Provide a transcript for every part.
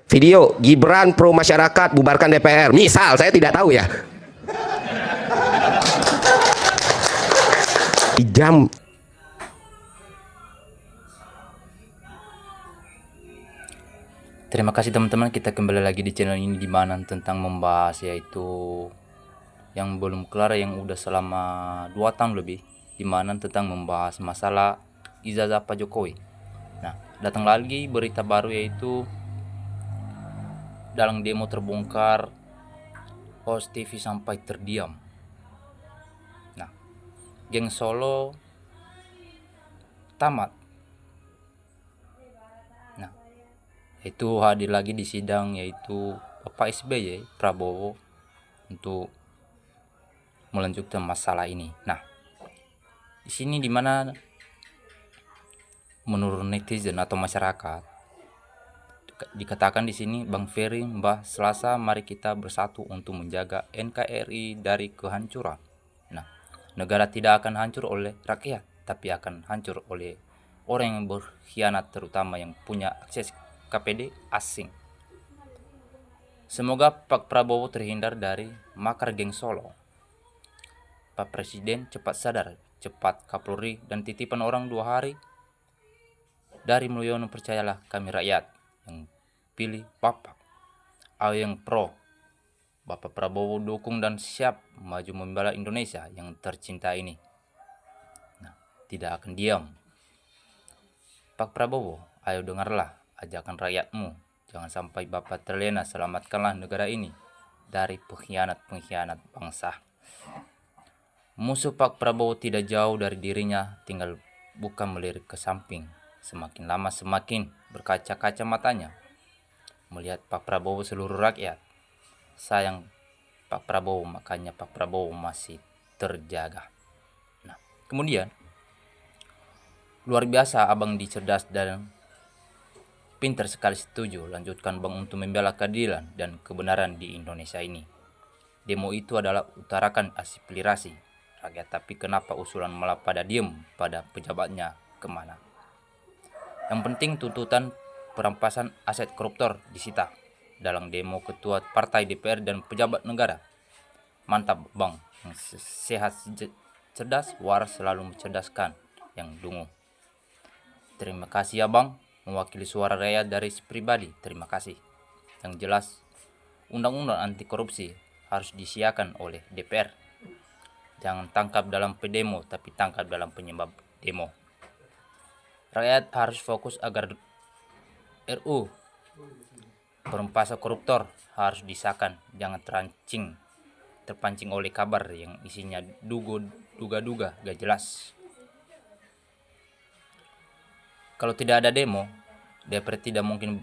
video Gibran pro masyarakat bubarkan DPR, misal, saya tidak tahu ya, di jam. Terima kasih teman-teman, kita kembali lagi di channel ini, dimana tentang membahas yaitu yang belum kelar, yang udah selama 2 tahun lebih, dimana tentang membahas masalah ijazah Pak Jokowi. Nah, datang lagi berita baru yaitu dalam demo terbongkar host TV sampai terdiam. Nah, geng Solo tamat. Nah, itu hadir lagi di sidang yaitu Bapak SBY Prabowo untuk melanjutkan masalah ini. Nah, di sini dimana menurut netizen atau masyarakat dikatakan di sini, Bang Ferry, Mbah Selasa, mari kita bersatu untuk menjaga NKRI dari kehancuran. Nah, negara tidak akan hancur oleh rakyat, tapi akan hancur oleh orang yang berkhianat, terutama yang punya akses KPD asing. Semoga Pak Prabowo terhindar dari makar geng Solo. Pak Presiden cepat sadar, cepat Kapolri dan titipan orang 2 hari. Dari Mulyono, percayalah kami rakyat yang pilih Bapak. Ayo yang pro, Bapak Prabowo dukung dan siap maju membela Indonesia yang tercinta ini. Nah, tidak akan diam. Pak Prabowo, ayo dengarlah ajakan rakyatmu. Jangan sampai Bapak terlena, selamatkanlah negara ini dari pengkhianat-pengkhianat bangsa. Musuh Pak Prabowo tidak jauh dari dirinya, tinggal bukan melirik ke samping. Semakin lama semakin berkaca-kaca matanya melihat Pak Prabowo seluruh rakyat. Sayang Pak Prabowo, makanya Pak Prabowo masih terjaga. Nah, kemudian luar biasa abang dicerdas dan pintar sekali, setuju. Lanjutkan bang untuk membela keadilan dan kebenaran di Indonesia ini. Demo itu adalah utarakan aspirasi rakyat, tapi kenapa usulan malah pada diem pada pejabatnya kemana? Yang penting tuntutan perampasan aset koruptor disita. Dalam demo ketua partai DPR dan pejabat negara. Mantap bang, yang sehat cerdas, waras, selalu mencerdaskan yang dungu. Terima kasih ya bang, mewakili suara rakyat dari pribadi, terima kasih. Yang jelas, undang-undang anti korupsi harus disiakan oleh DPR. Jangan tangkap dalam pedemo, tapi tangkap dalam penyebab demo. Rakyat harus fokus agar RU perampasan koruptor harus disahkan. Jangan terpancing oleh kabar yang isinya duga-duga gak jelas. Kalau tidak ada demo, DPR tidak mungkin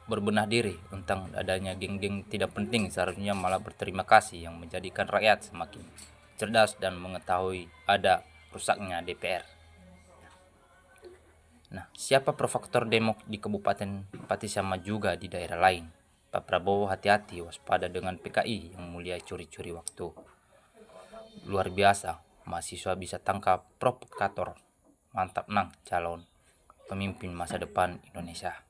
berbenah diri tentang adanya geng-geng tidak penting. Seharusnya malah berterima kasih yang menjadikan rakyat semakin cerdas dan mengetahui ada rusaknya DPR. Nah, siapa provoktor demo di Kabupaten Pati sama juga di daerah lain? Pak Prabowo hati-hati, waspada dengan PKI yang mulia curi-curi waktu. Luar biasa, mahasiswa bisa tangkap provokator. Mantap nang, calon pemimpin masa depan Indonesia.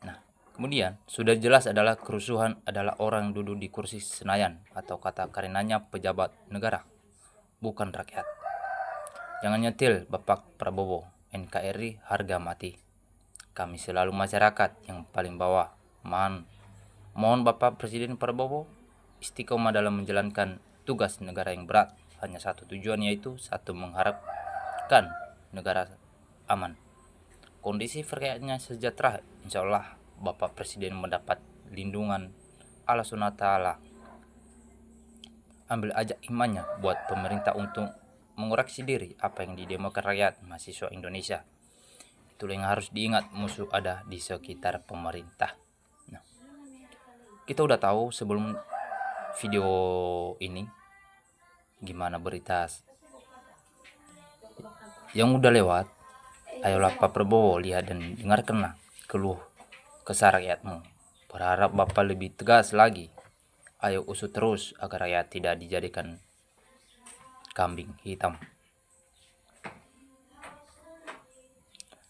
Nah, kemudian sudah jelas adalah kerusuhan adalah orang yang duduk di kursi Senayan, atau kata karenanya pejabat negara, bukan rakyat. Jangan nyetil Bapak Prabowo, NKRI harga mati. Kami selalu masyarakat yang paling bawah. Mohon Bapak Presiden Prabowo istiqomah dalam menjalankan tugas negara yang berat. Hanya satu tujuan, yaitu satu, mengharapkan negara aman. Kondisi rakyatnya sejahtera. Insya Allah Bapak Presiden mendapat lindungan Allah SWT. Ambil ajak imannya buat pemerintah untuk mengoreksi diri apa yang didemokan rakyat mahasiswa Indonesia. Itulah yang harus diingat, musuh ada di sekitar pemerintah. Nah, kita udah tahu sebelum video ini gimana berita yang udah lewat. Ayolah Pak Prabowo, lihat dan dengarkanlah keluh kesah rakyatmu. Berharap Bapak lebih tegas lagi. Ayo usut terus agar rakyat tidak dijadikan kambing hitam.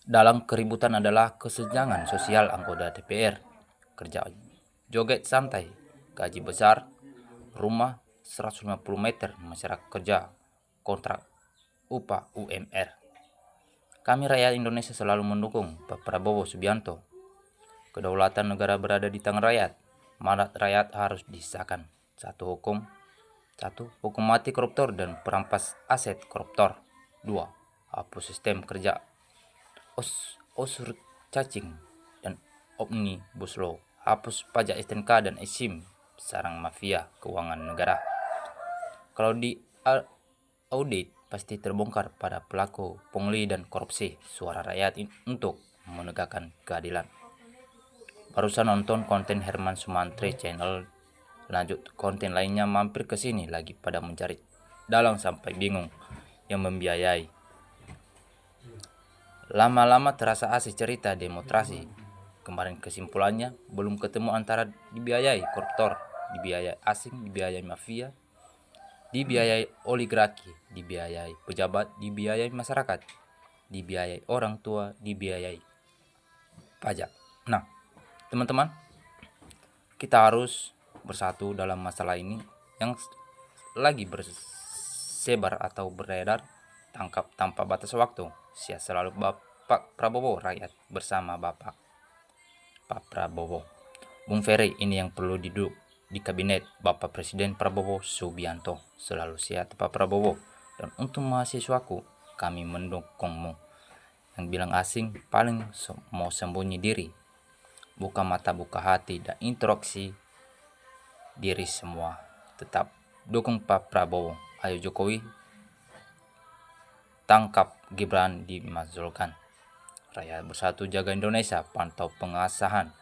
dalam keributan adalah kesenjangan sosial anggota DPR, kerja joget santai, gaji besar, rumah 150 meter, masyarakat kerja, kontrak, upah UMR. Kami rakyat Indonesia selalu mendukung Pak Prabowo Subianto. Kedaulatan negara berada di tangan rakyat. Mandat rakyat harus disahkan. Satu, hukum mati koruptor dan perampas aset koruptor. 2. Hapus sistem kerja osur cacing dan omnibus law. Hapus pajak STNK dan SIM, sarang mafia keuangan negara. Kalau di audit pasti terbongkar pada pelaku pungli dan korupsi. Suara rakyat untuk menegakkan keadilan. Barusan nonton konten Herman Sumantri channel, lanjut konten lainnya mampir ke sini lagi pada mencari dalang sampai bingung yang membiayai. Lama-lama terasa asik cerita demokrasi. Kemarin kesimpulannya belum ketemu antara dibiayai koruptor, dibiayai asing, dibiayai mafia, dibiayai oligarki, dibiayai pejabat, dibiayai masyarakat, dibiayai orang tua, dibiayai pajak. Nah, teman-teman, kita harus bersatu dalam masalah ini yang lagi bersebar atau beredar tangkap tanpa batas waktu. Saya selalu Bapak Prabowo, rakyat bersama Bapak Prabowo. Bung Ferry, ini yang perlu duduk di kabinet Bapak Presiden Prabowo Subianto. Selalu siap Pak Prabowo. Dan untuk mahasiswaku, kami mendukungmu. Yang bilang asing paling mau sembunyi diri. Buka mata, buka hati, dan introspeksi diri semua. Tetap dukung Pak Prabowo. Ayo Jokowi, tangkap Gibran, dimazulkan. Rakyat bersatu jaga Indonesia, pantau pengesahan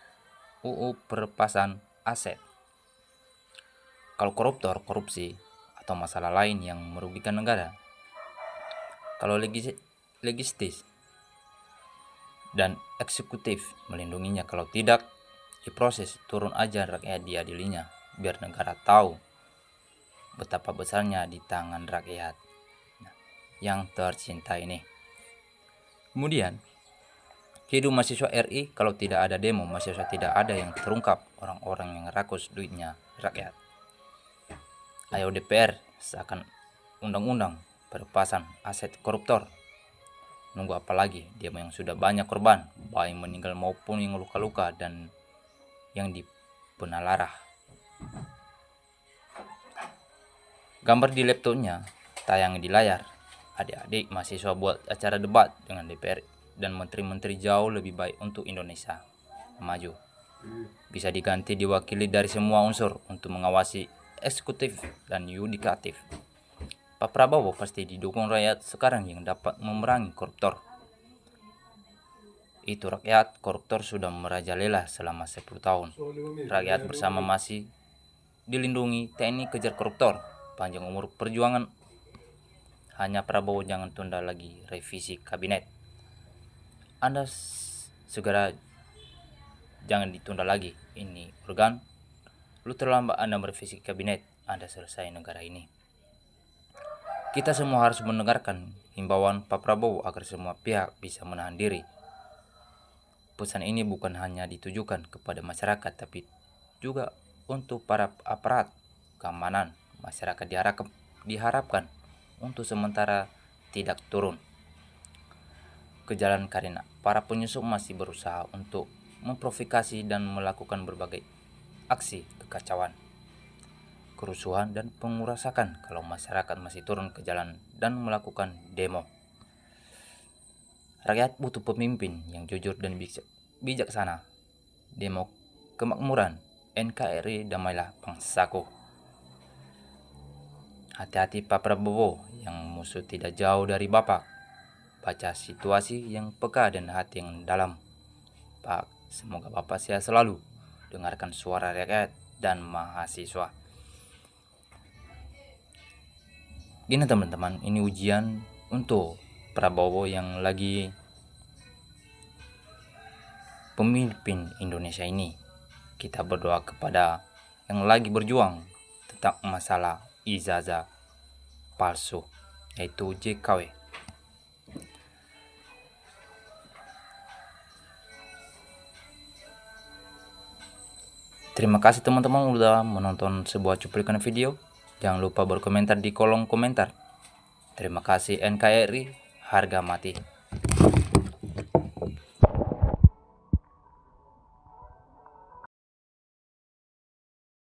UU Perpasan Aset. Kalau koruptor, korupsi, atau masalah lain yang merugikan negara, kalau legislatif dan eksekutif melindunginya, kalau tidak diproses, turun aja rakyat diadilinya, biar negara tahu betapa besarnya di tangan rakyat yang tercinta ini. Kemudian, hidup mahasiswa RI, kalau tidak ada demo, mahasiswa tidak ada yang terungkap, orang-orang yang rakus duitnya rakyat. Ayo DPR, seakan undang-undang perpasan aset koruptor. Nunggu apa lagi? Demo yang sudah banyak korban, baik meninggal maupun yang luka-luka dan yang dipenalarah. Gambar di laptopnya tayang di layar. Adik-adik mahasiswa buat acara debat dengan DPR dan menteri-menteri jauh lebih baik untuk Indonesia maju. Bisa diganti diwakili dari semua unsur untuk mengawasi eksekutif dan yudikatif. Pak Prabowo pasti didukung rakyat sekarang yang dapat memerangi koruptor. Itu rakyat, koruptor sudah merajalela selama 10 tahun. Rakyat bersama masih dilindungi, TNI kejar koruptor. Panjang umur perjuangan. Hanya Prabowo jangan tunda lagi revisi kabinet. Anda segera jangan ditunda lagi. Ini organ. Lu terlambat Anda merevisi kabinet, Anda selesai negara ini. Kita semua harus mendengarkan himbauan Pak Prabowo agar semua pihak bisa menahan diri. Pesan ini bukan hanya ditujukan kepada masyarakat, tapi juga untuk para aparat keamanan. Masyarakat diharapkan untuk sementara tidak turun ke jalan karena para penyusup masih berusaha untuk memprovokasi dan melakukan berbagai aksi kekacauan, kerusuhan, dan pengurasakan kalau masyarakat masih turun ke jalan dan melakukan demo. Rakyat butuh pemimpin yang jujur dan bijaksana. Demo kemakmuran, NKRI, damailah bangsaku. Hati-hati Pak Prabowo, yang musuh tidak jauh dari Bapak. Baca situasi yang peka dan hati yang dalam. Pak, semoga Bapak sehat selalu. Dengarkan suara rakyat dan mahasiswa. Gini teman-teman, ini ujian untuk Prabowo yang lagi pemimpin Indonesia ini. Kita berdoa kepada yang lagi berjuang tentang masalah ijazah palsu, yaitu JKW. Terima kasih teman-teman udah menonton sebuah cuplikan video. Jangan lupa berkomentar di kolom komentar. Terima kasih NKRI, harga mati.